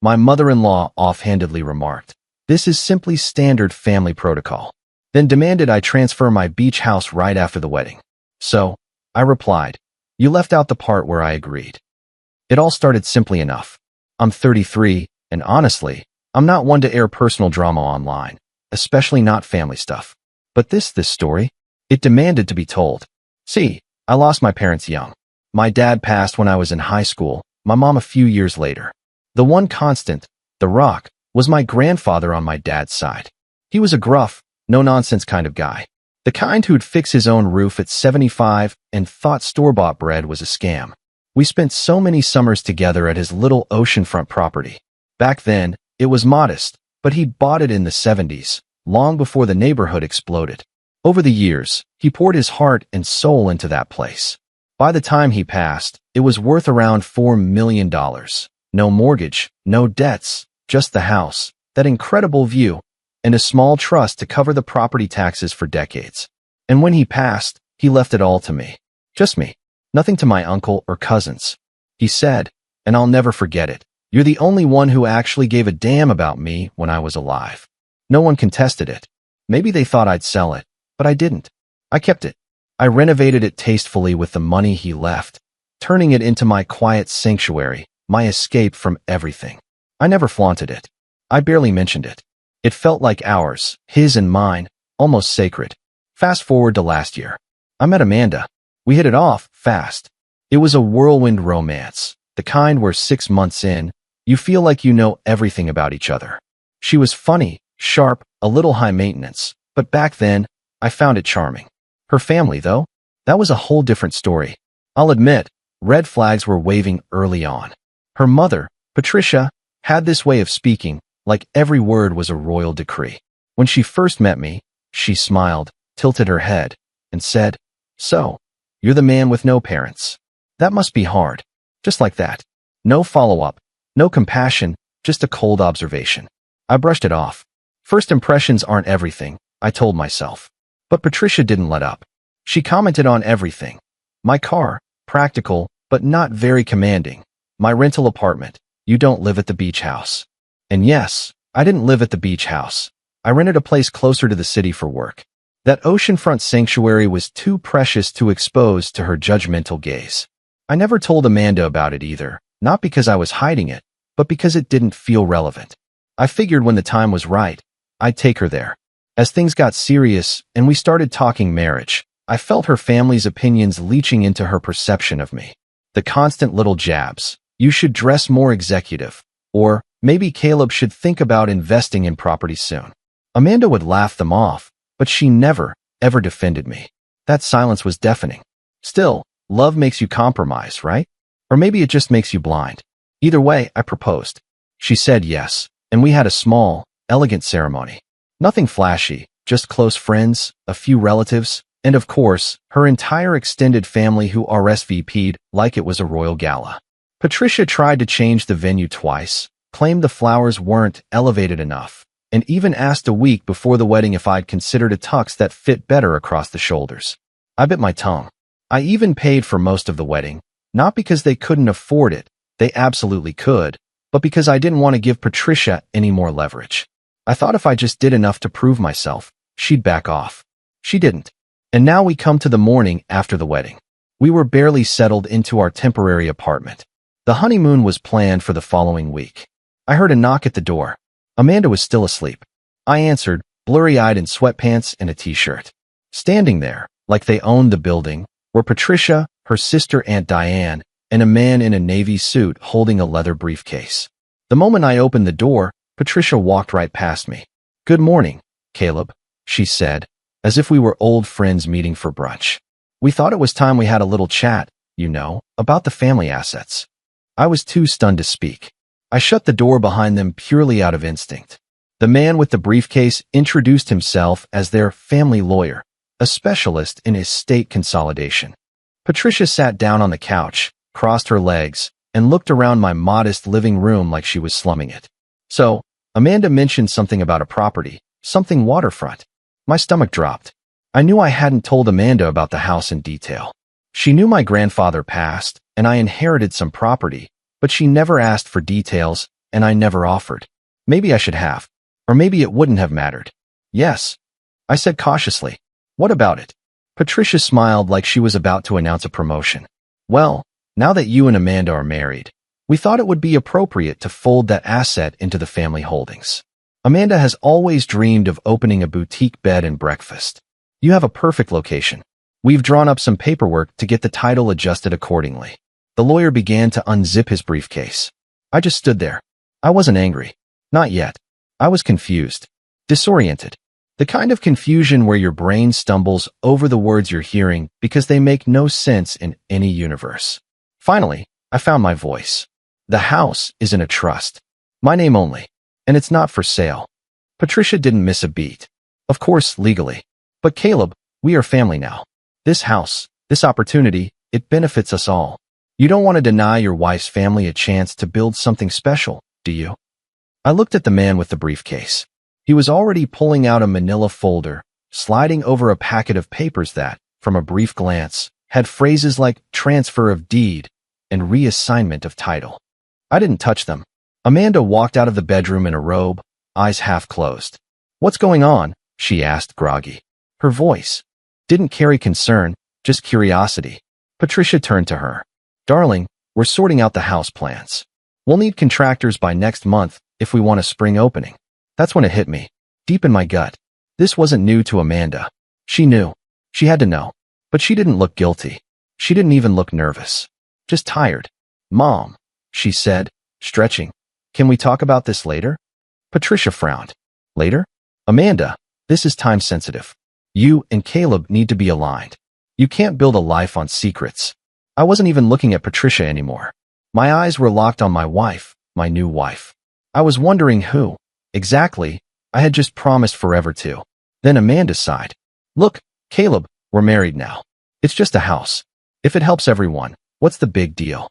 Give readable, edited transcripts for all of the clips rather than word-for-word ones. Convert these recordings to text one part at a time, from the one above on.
My mother-in-law offhandedly remarked. This is simply standard family protocol. Then demanded I transfer my beach house right after the wedding. So, I replied, you left out the part where I agreed. It all started simply enough. I'm 33, and honestly, I'm not one to air personal drama online, especially not family stuff. But this story, it demanded to be told. See, I lost my parents young. My dad passed when I was in high school, my mom a few years later. The one constant, the rock, was my grandfather on my dad's side. He was a gruff, no-nonsense kind of guy. The kind who'd fix his own roof at 75 and thought store-bought bread was a scam. We spent so many summers together at his little oceanfront property. Back then, it was modest, but he bought it in the 70s, long before the neighborhood exploded. Over the years, he poured his heart and soul into that place. By the time he passed, it was worth around $4 million. No mortgage, no debts, just the house, that incredible view, and a small trust to cover the property taxes for decades. And when he passed, he left it all to me. Just me. Nothing to my uncle or cousins. He said, and I'll never forget it, you're the only one who actually gave a damn about me when I was alive. No one contested it. Maybe they thought I'd sell it, but I didn't. I kept it. I renovated it tastefully with the money he left, turning it into my quiet sanctuary, my escape from everything. I never flaunted it. I barely mentioned it. It felt like ours, his and mine, almost sacred. Fast forward to last year. I met Amanda. We hit it off fast. It was a whirlwind romance, the kind where 6 months in, you feel like you know everything about each other. She was funny, sharp, a little high maintenance, but back then, I found it charming. Her family, though, that was a whole different story. I'll admit, red flags were waving early on. Her mother, Patricia, had this way of speaking, like every word was a royal decree. When she first met me, she smiled, tilted her head, and said, "So, you're the man with no parents. That must be hard." Just like that. No follow-up, no compassion, just a cold observation. I brushed it off. First impressions aren't everything, I told myself. But Patricia didn't let up. She commented on everything. My car, practical, but not very commanding. My rental apartment, you don't live at the beach house. And yes, I didn't live at the beach house. I rented a place closer to the city for work. That oceanfront sanctuary was too precious to expose to her judgmental gaze. I never told Amanda about it either, not because I was hiding it, but because it didn't feel relevant. I figured when the time was right, I'd take her there. As things got serious and we started talking marriage, I felt her family's opinions leaching into her perception of me. The constant little jabs. You should dress more executive. Or, maybe Caleb should think about investing in property soon. Amanda would laugh them off, but she never, ever defended me. That silence was deafening. Still, love makes you compromise, right? Or maybe it just makes you blind. Either way, I proposed. She said yes, and we had a small, elegant ceremony. Nothing flashy, just close friends, a few relatives, and of course, her entire extended family who RSVP'd like it was a royal gala. Patricia tried to change the venue twice, claimed the flowers weren't elevated enough, and even asked a week before the wedding if I'd considered a tux that fit better across the shoulders. I bit my tongue. I even paid for most of the wedding, not because they couldn't afford it, they absolutely could, but because I didn't want to give Patricia any more leverage. I thought if I just did enough to prove myself, she'd back off. She didn't. And now we come to the morning after the wedding. We were barely settled into our temporary apartment. The honeymoon was planned for the following week. I heard a knock at the door. Amanda was still asleep. I answered, blurry-eyed in sweatpants and a t-shirt. Standing there, like they owned the building, were Patricia, her sister Aunt Diane, and a man in a navy suit holding a leather briefcase. The moment I opened the door, Patricia walked right past me. "Good morning, Caleb," she said, as if we were old friends meeting for brunch. "We thought it was time we had a little chat, you know, about the family assets." I was too stunned to speak. I shut the door behind them purely out of instinct. The man with the briefcase introduced himself as their family lawyer, a specialist in estate consolidation. Patricia sat down on the couch, crossed her legs, and looked around my modest living room like she was slumming it. "So, Amanda mentioned something about a property, something waterfront." My stomach dropped. I knew I hadn't told Amanda about the house in detail. She knew my grandfather passed, and I inherited some property, but she never asked for details, and I never offered. Maybe I should have. Or maybe it wouldn't have mattered. Yes, I said cautiously. What about it? Patricia smiled like she was about to announce a promotion. Well, now that you and Amanda are married, we thought it would be appropriate to fold that asset into the family holdings. Amanda has always dreamed of opening a boutique bed and breakfast. You have a perfect location. We've drawn up some paperwork to get the title adjusted accordingly. The lawyer began to unzip his briefcase. I just stood there. I wasn't angry. Not yet. I was confused. Disoriented. The kind of confusion where your brain stumbles over the words you're hearing because they make no sense in any universe. Finally, I found my voice. The house is in a trust. My name only. And it's not for sale. Patricia didn't miss a beat. Of course, legally. But Caleb, we are family now. This house, this opportunity, it benefits us all. You don't want to deny your wife's family a chance to build something special, do you? I looked at the man with the briefcase. He was already pulling out a manila folder, sliding over a packet of papers that, from a brief glance, had phrases like transfer of deed and reassignment of title. I didn't touch them. Amanda walked out of the bedroom in a robe, eyes half closed. What's going on? She asked, groggy. Her voice didn't carry concern, just curiosity. Patricia turned to her. Darling, we're sorting out the house plans. We'll need contractors by next month if we want a spring opening. That's when it hit me, deep in my gut. This wasn't new to Amanda. She knew. She had to know. But she didn't look guilty. She didn't even look nervous. Just tired. Mom, she said, stretching. Can we talk about this later? Patricia frowned. Later? Amanda, this is time sensitive. You and Caleb need to be aligned. You can't build a life on secrets. I wasn't even looking at Patricia anymore. My eyes were locked on my wife, my new wife. I was wondering who, exactly, I had just promised forever to. Then Amanda sighed. Look, Caleb, we're married now. It's just a house. If it helps everyone, what's the big deal?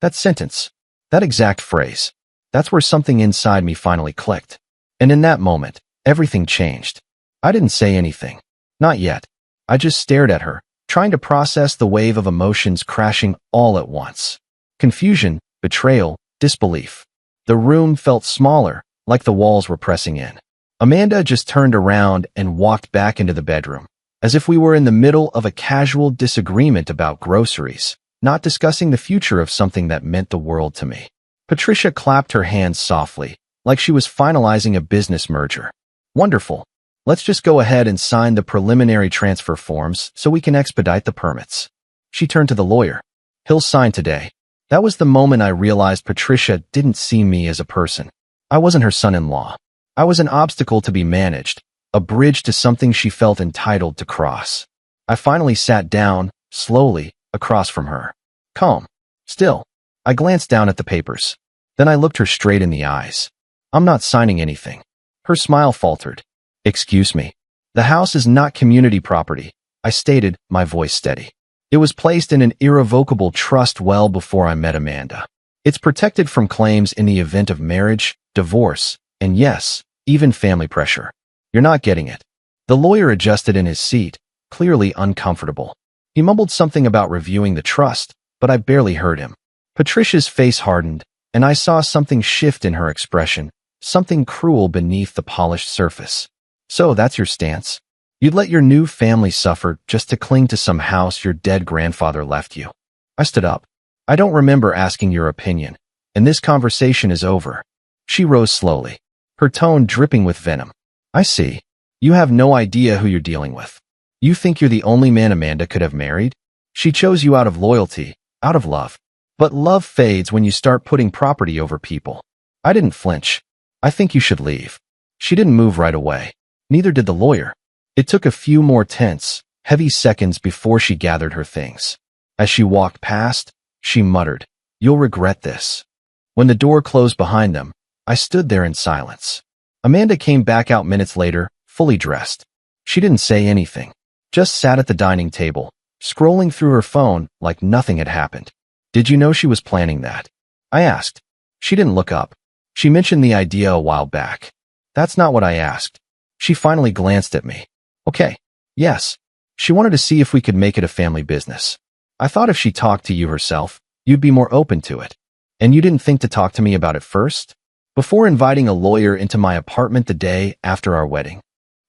That sentence, that exact phrase, that's where something inside me finally clicked. And in that moment, everything changed. I didn't say anything. Not yet. I just stared at her, trying to process the wave of emotions crashing all at once. Confusion, betrayal, disbelief. The room felt smaller, like the walls were pressing in. Amanda just turned around and walked back into the bedroom, as if we were in the middle of a casual disagreement about groceries, not discussing the future of something that meant the world to me. Patricia clapped her hands softly, like she was finalizing a business merger. Wonderful. Let's just go ahead and sign the preliminary transfer forms so we can expedite the permits. She turned to the lawyer. He'll sign today. That was the moment I realized Patricia didn't see me as a person. I wasn't her son-in-law. I was an obstacle to be managed, a bridge to something she felt entitled to cross. I finally sat down, slowly, across from her. Calm. Still. I glanced down at the papers. Then I looked her straight in the eyes. I'm not signing anything. Her smile faltered. Excuse me. The house is not community property, I stated, my voice steady. It was placed in an irrevocable trust well before I met Amanda. It's protected from claims in the event of marriage, divorce, and yes, even family pressure. You're not getting it. The lawyer adjusted in his seat, clearly uncomfortable. He mumbled something about reviewing the trust, but I barely heard him. Patricia's face hardened, and I saw something shift in her expression, something cruel beneath the polished surface. So that's your stance? You'd let your new family suffer just to cling to some house your dead grandfather left you. I stood up. I don't remember asking your opinion, and this conversation is over. She rose slowly, her tone dripping with venom. I see. You have no idea who you're dealing with. You think you're the only man Amanda could have married? She chose you out of loyalty, out of love. But love fades when you start putting property over people. I didn't flinch. I think you should leave. She didn't move right away. Neither did the lawyer. It took a few more tense, heavy seconds before she gathered her things. As she walked past, she muttered, "You'll regret this." When the door closed behind them, I stood there in silence. Amanda came back out minutes later, fully dressed. She didn't say anything, just sat at the dining table, scrolling through her phone like nothing had happened. Did you know she was planning that? I asked. She didn't look up. She mentioned the idea a while back. That's not what I asked. She finally glanced at me. Okay. Yes. She wanted to see if we could make it a family business. I thought if she talked to you herself, you'd be more open to it. And you didn't think to talk to me about it first? before inviting a lawyer into my apartment the day after our wedding.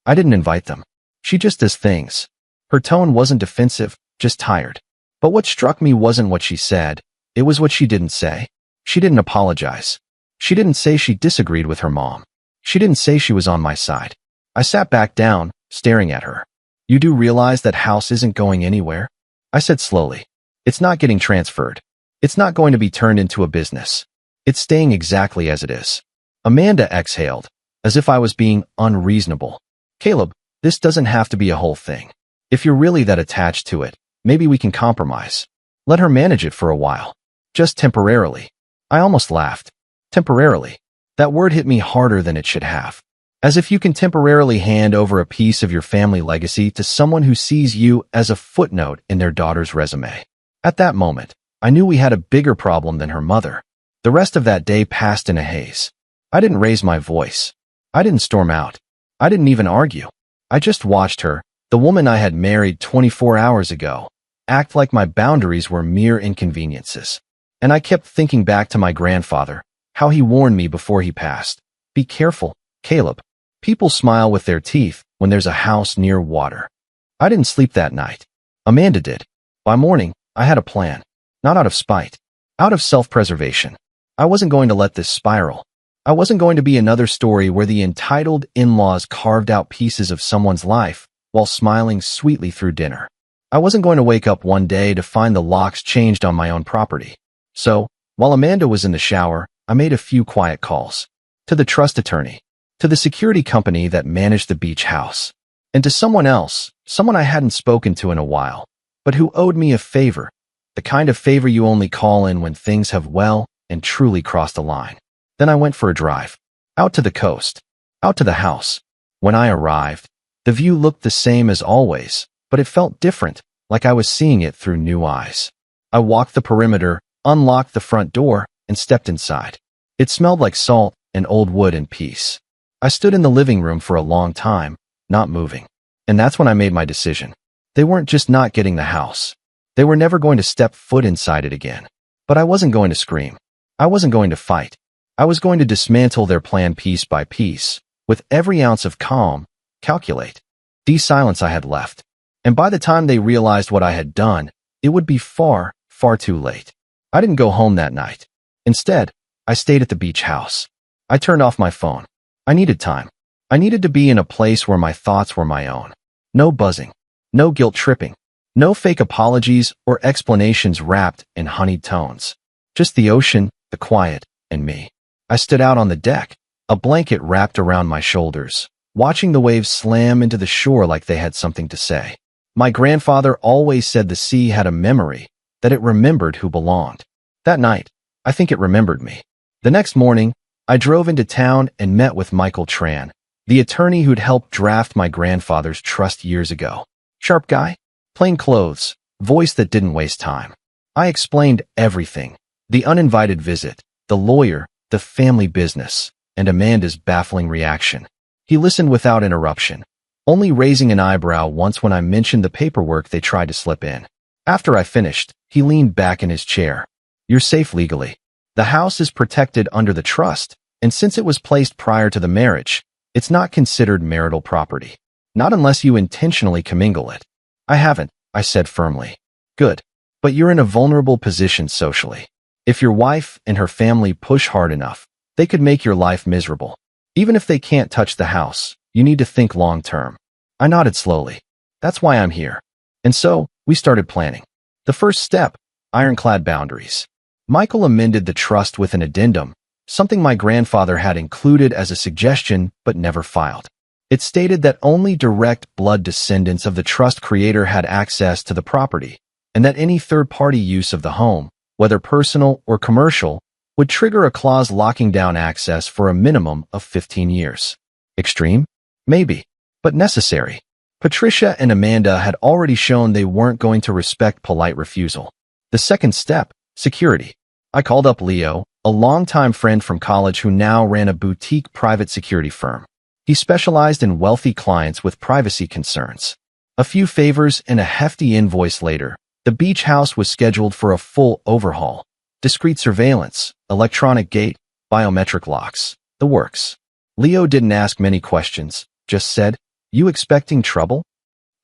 I didn't invite them. She just does things. Her tone wasn't defensive, just tired. But what struck me wasn't what she said, it was what she didn't say. She didn't apologize. She didn't say she disagreed with her mom. She didn't say she was on my side. I sat back down, staring at her. You do realize that house isn't going anywhere? I said slowly. It's not getting transferred. It's not going to be turned into a business. It's staying exactly as it is. Amanda exhaled, as if I was being unreasonable. Caleb, this doesn't have to be a whole thing. If you're really that attached to it, maybe we can compromise. Let her manage it for a while. Just temporarily. I almost laughed. Temporarily. That word hit me harder than it should have. As if you can temporarily hand over a piece of your family legacy to someone who sees you as a footnote in their daughter's resume. At that moment, I knew we had a bigger problem than her mother. The rest of that day passed in a haze. I didn't raise my voice. I didn't storm out. I didn't even argue. I just watched her, the woman I had married 24 hours ago, act like my boundaries were mere inconveniences. And I kept thinking back to my grandfather, how he warned me before he passed. Be careful, Caleb. People smile with their teeth when there's a house near water. I didn't sleep that night. Amanda did. By morning, I had a plan. Not out of spite. Out of self-preservation. I wasn't going to let this spiral. I wasn't going to be another story where the entitled in-laws carved out pieces of someone's life while smiling sweetly through dinner. I wasn't going to wake up one day to find the locks changed on my own property. So, while Amanda was in the shower, I made a few quiet calls. To the trust attorney. To the security company that managed the beach house. And to someone else, someone I hadn't spoken to in a while, but who owed me a favor. The kind of favor you only call in when things have well and truly crossed a line. Then I went for a drive. Out to the coast. Out to the house. When I arrived, the view looked the same as always, but it felt different, like I was seeing it through new eyes. I walked the perimeter, unlocked the front door, and stepped inside. It smelled like salt and old wood and peace. I stood in the living room for a long time, not moving. And that's when I made my decision. They weren't just not getting the house. They were never going to step foot inside it again. But I wasn't going to scream. I wasn't going to fight. I was going to dismantle their plan piece by piece, with every ounce of calm, calculate. The silence I had left. And by the time they realized what I had done, it would be far, far too late. I didn't go home that night. Instead, I stayed at the beach house. I turned off my phone. I needed time. I needed to be in a place where my thoughts were my own. No buzzing. No guilt tripping. No fake apologies or explanations wrapped in honeyed tones. Just the ocean, the quiet, and me. I stood out on the deck, a blanket wrapped around my shoulders, watching the waves slam into the shore like they had something to say. My grandfather always said the sea had a memory, that it remembered who belonged. That night, I think it remembered me. The next morning, I drove into town and met with Michael Tran, the attorney who'd helped draft my grandfather's trust years ago. Sharp guy, plain clothes, voice that didn't waste time. I explained everything. The uninvited visit, the lawyer, the family business, and Amanda's baffling reaction. He listened without interruption, only raising an eyebrow once when I mentioned the paperwork they tried to slip in. After I finished, he leaned back in his chair. You're safe legally. The house is protected under the trust, and since it was placed prior to the marriage, it's not considered marital property. Not unless you intentionally commingle it. I haven't, I said firmly. Good. But you're in a vulnerable position socially. If your wife and her family push hard enough, they could make your life miserable. Even if they can't touch the house, you need to think long term. I nodded slowly. That's why I'm here. And so, we started planning. The first step, ironclad boundaries. Michael amended the trust with an addendum, something my grandfather had included as a suggestion but never filed. It stated that only direct blood descendants of the trust creator had access to the property, and that any third-party use of the home, whether personal or commercial, would trigger a clause locking down access for a minimum of 15 years. Extreme? Maybe, but necessary. Patricia and Amanda had already shown they weren't going to respect polite refusal. The second step, security. I called up Leo, a longtime friend from college who now ran a boutique private security firm. He specialized in wealthy clients with privacy concerns. A few favors and a hefty invoice later, the beach house was scheduled for a full overhaul. Discreet surveillance, electronic gate, biometric locks, the works. Leo didn't ask many questions, just said, "You expecting trouble?"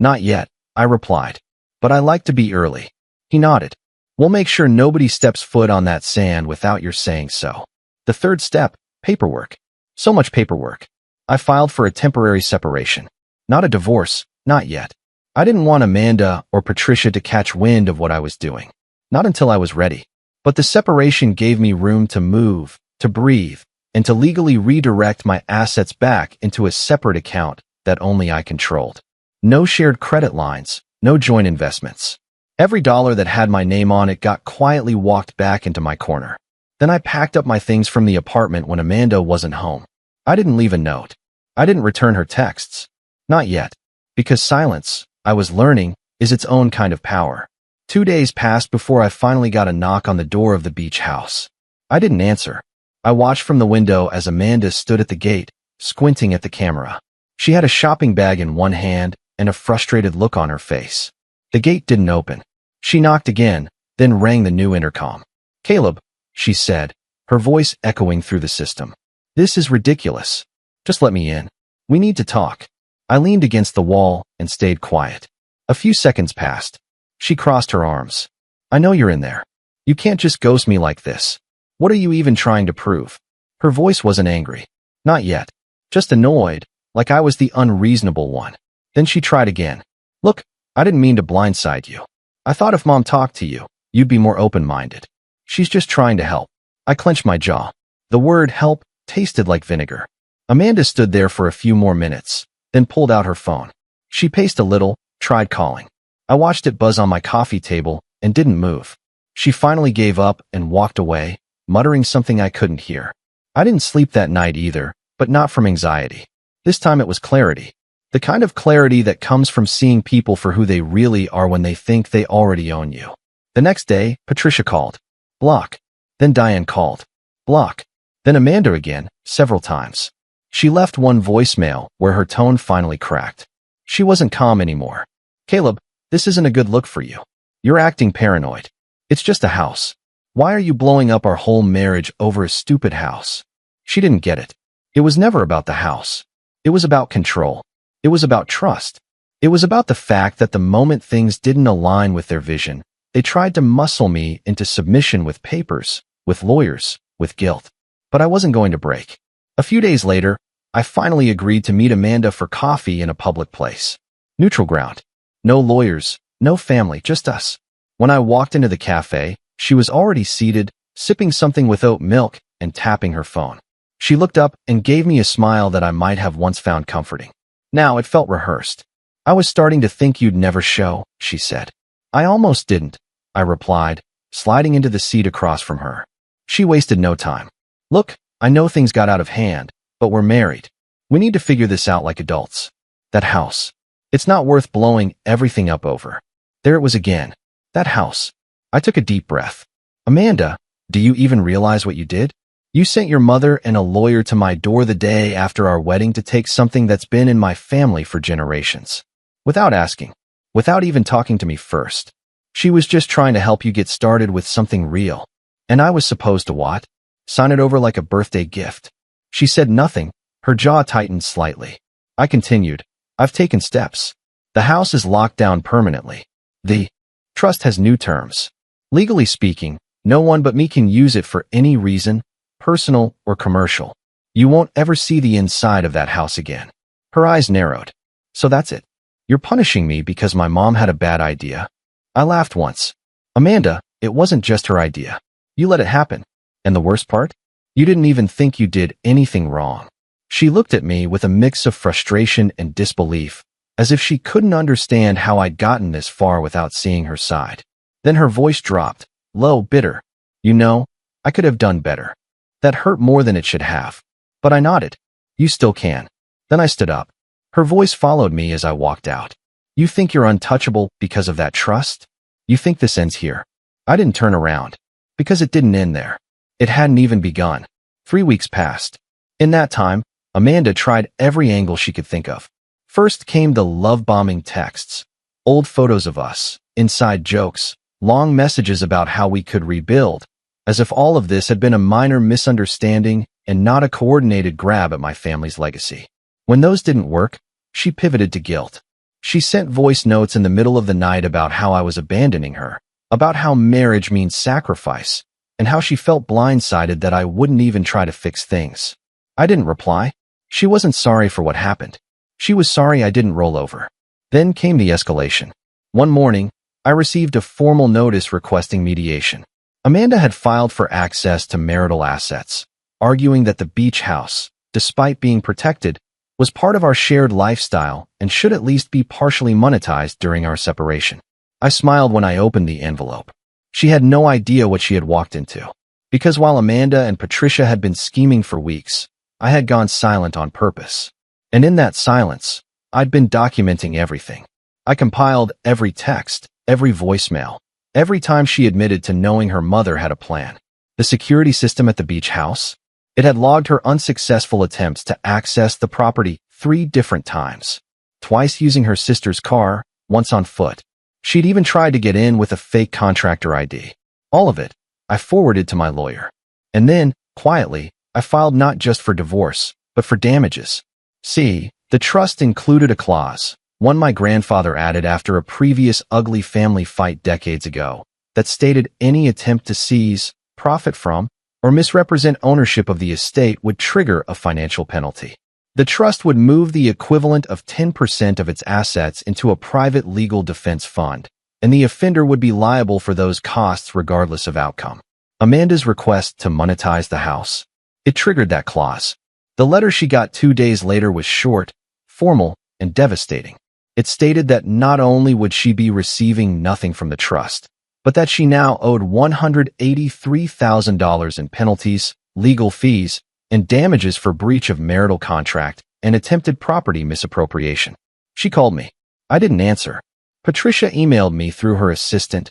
"Not yet," I replied. "But I like to be early." He nodded. "We'll make sure nobody steps foot on that sand without your saying so." The third step, paperwork. So much paperwork. I filed for a temporary separation. Not a divorce, not yet. I didn't want Amanda or Patricia to catch wind of what I was doing. Not until I was ready. But the separation gave me room to move, to breathe, and to legally redirect my assets back into a separate account that only I controlled. No shared credit lines, no joint investments. Every dollar that had my name on it got quietly walked back into my corner. Then I packed up my things from the apartment when Amanda wasn't home. I didn't leave a note. I didn't return her texts. Not yet. Because silence, I was learning, is its own kind of power. 2 days passed before I finally got a knock on the door of the beach house. I didn't answer. I watched from the window as Amanda stood at the gate, squinting at the camera. She had a shopping bag in one hand and a frustrated look on her face. The gate didn't open. She knocked again, then rang the new intercom. "Caleb," she said, her voice echoing through the system. "This is ridiculous. Just let me in. We need to talk." I leaned against the wall and stayed quiet. A few seconds passed. She crossed her arms. "I know you're in there. You can't just ghost me like this. What are you even trying to prove?" Her voice wasn't angry. Not yet. Just annoyed, like I was the unreasonable one. Then she tried again. "Look, I didn't mean to blindside you. I thought if Mom talked to you, you'd be more open-minded. She's just trying to help." I clenched my jaw. The word help tasted like vinegar. Amanda stood there for a few more minutes, then pulled out her phone. She paced a little, tried calling. I watched it buzz on my coffee table and didn't move. She finally gave up and walked away, muttering something I couldn't hear. I didn't sleep that night either, but not from anxiety. This time it was clarity. The kind of clarity that comes from seeing people for who they really are when they think they already own you. The next day, Patricia called. Block. Then Diane called. Block. Then Amanda again, several times. She left one voicemail where her tone finally cracked. She wasn't calm anymore. "Caleb, this isn't a good look for you. You're acting paranoid. It's just a house. Why are you blowing up our whole marriage over a stupid house?" She didn't get it. It was never about the house. It was about control. It was about trust. It was about the fact that the moment things didn't align with their vision, they tried to muscle me into submission with papers, with lawyers, with guilt. But I wasn't going to break. A few days later, I finally agreed to meet Amanda for coffee in a public place. Neutral ground. No lawyers, no family, just us. When I walked into the cafe, she was already seated, sipping something with oat milk and tapping her phone. She looked up and gave me a smile that I might have once found comforting. Now it felt rehearsed. "I was starting to think you'd never show," she said. "I almost didn't," I replied, sliding into the seat across from her. She wasted no time. "Look, I know things got out of hand, but we're married. We need to figure this out like adults. That house. It's not worth blowing everything up over." There it was again. That house. I took a deep breath. "Amanda, do you even realize what you did? You sent your mother and a lawyer to my door the day after our wedding to take something that's been in my family for generations. Without asking. Without even talking to me first. She was just trying to help you get started with something real. And I was supposed to what? Sign it over like a birthday gift." She said nothing. Her jaw tightened slightly. I continued. "I've taken steps. The house is locked down permanently. The trust has new terms. Legally speaking, no one but me can use it for any reason, personal or commercial. You won't ever see the inside of that house again." Her eyes narrowed. "So that's it. You're punishing me because my mom had a bad idea?" I laughed once. "Amanda, it wasn't just her idea. You let it happen. And the worst part? You didn't even think you did anything wrong." She looked at me with a mix of frustration and disbelief, as if she couldn't understand how I'd gotten this far without seeing her side. Then her voice dropped, low, bitter. "You know, I could have done better. That hurt more than it should have." But I nodded. "You still can." Then I stood up. Her voice followed me as I walked out. "You think you're untouchable because of that trust? You think this ends here?" I didn't turn around. Because it didn't end there. It hadn't even begun. 3 weeks passed. In that time, Amanda tried every angle she could think of. First came the love-bombing texts, old photos of us, inside jokes, long messages about how we could rebuild, as if all of this had been a minor misunderstanding and not a coordinated grab at my family's legacy. When those didn't work, she pivoted to guilt. She sent voice notes in the middle of the night about how I was abandoning her, about how marriage means sacrifice, and how she felt blindsided that I wouldn't even try to fix things. I didn't reply. She wasn't sorry for what happened. She was sorry I didn't roll over. Then came the escalation. One morning, I received a formal notice requesting mediation. Amanda had filed for access to marital assets, arguing that the beach house, despite being protected, was part of our shared lifestyle and should at least be partially monetized during our separation. I smiled when I opened the envelope. She had no idea what she had walked into. Because while Amanda and Patricia had been scheming for weeks, I had gone silent on purpose. And in that silence, I'd been documenting everything. I compiled every text, every voicemail, every time she admitted to knowing her mother had a plan. The security system at the beach house? It had logged her unsuccessful attempts to access the property 3 different times. Twice using her sister's car, once on foot. She'd even tried to get in with a fake contractor ID. All of it, I forwarded to my lawyer. And then, quietly, I filed not just for divorce, but for damages. See, the trust included a clause, one my grandfather added after a previous ugly family fight decades ago, that stated any attempt to seize, profit from, or misrepresent ownership of the estate would trigger a financial penalty. The trust would move the equivalent of 10% of its assets into a private legal defense fund, and the offender would be liable for those costs regardless of outcome. Amanda's request to monetize the house. It triggered that clause. The letter she got 2 days later was short, formal, and devastating. It stated that not only would she be receiving nothing from the trust, but that she now owed $183,000 in penalties, legal fees, and damages for breach of marital contract and attempted property misappropriation. She called me. I didn't answer. Patricia emailed me through her assistant,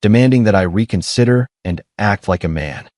demanding that I reconsider and act like a man.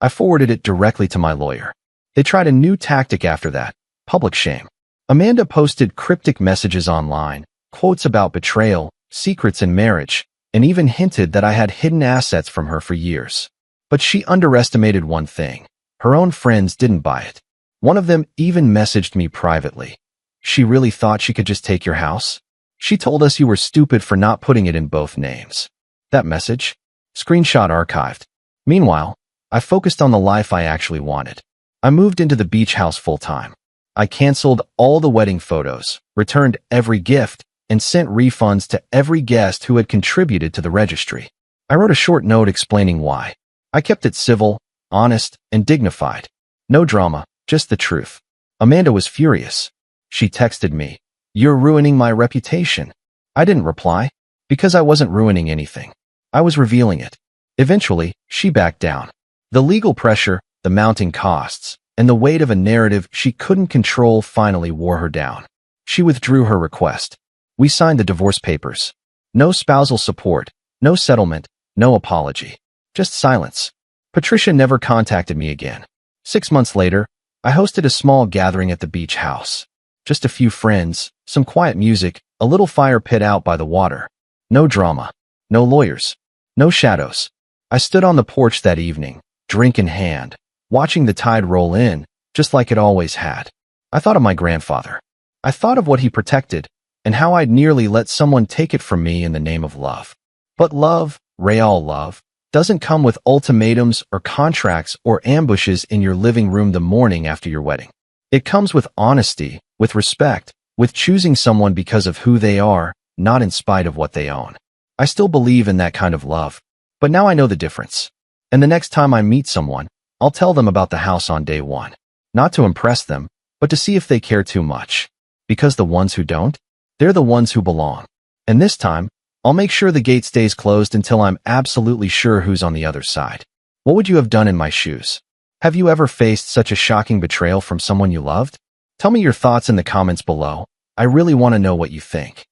I forwarded it directly to my lawyer. They tried a new tactic after that, public shame. Amanda posted cryptic messages online, quotes about betrayal, secrets in marriage, and even hinted that I had hidden assets from her for years. But she underestimated one thing. Her own friends didn't buy it. One of them even messaged me privately. She really thought she could just take your house? She told us you were stupid for not putting it in both names. That message? Screenshot archived. Meanwhile, I focused on the life I actually wanted. I moved into the beach house full-time. I canceled all the wedding photos, returned every gift, and sent refunds to every guest who had contributed to the registry. I wrote a short note explaining why. I kept it civil, honest, and dignified. No drama, just the truth. Amanda was furious. She texted me, "You're ruining my reputation." I didn't reply, because I wasn't ruining anything. I was revealing it. Eventually, she backed down. The legal pressure, the mounting costs, and the weight of a narrative she couldn't control finally wore her down. She withdrew her request. We signed the divorce papers. No spousal support, no settlement, no apology. Just silence. Patricia never contacted me again. 6 months later, I hosted a small gathering at the beach house. Just a few friends, some quiet music, a little fire pit out by the water. No drama. No lawyers. No shadows. I stood on the porch that evening, drink in hand, watching the tide roll in, just like it always had. I thought of my grandfather. I thought of what he protected, and how I'd nearly let someone take it from me in the name of love. But love, real love, doesn't come with ultimatums or contracts or ambushes in your living room the morning after your wedding. It comes with honesty, with respect, with choosing someone because of who they are, not in spite of what they own. I still believe in that kind of love, but now I know the difference. And the next time I meet someone, I'll tell them about the house on day one. Not to impress them, but to see if they care too much. Because the ones who don't, they're the ones who belong. And this time, I'll make sure the gate stays closed until I'm absolutely sure who's on the other side. What would you have done in my shoes? Have you ever faced such a shocking betrayal from someone you loved? Tell me your thoughts in the comments below. I really want to know what you think.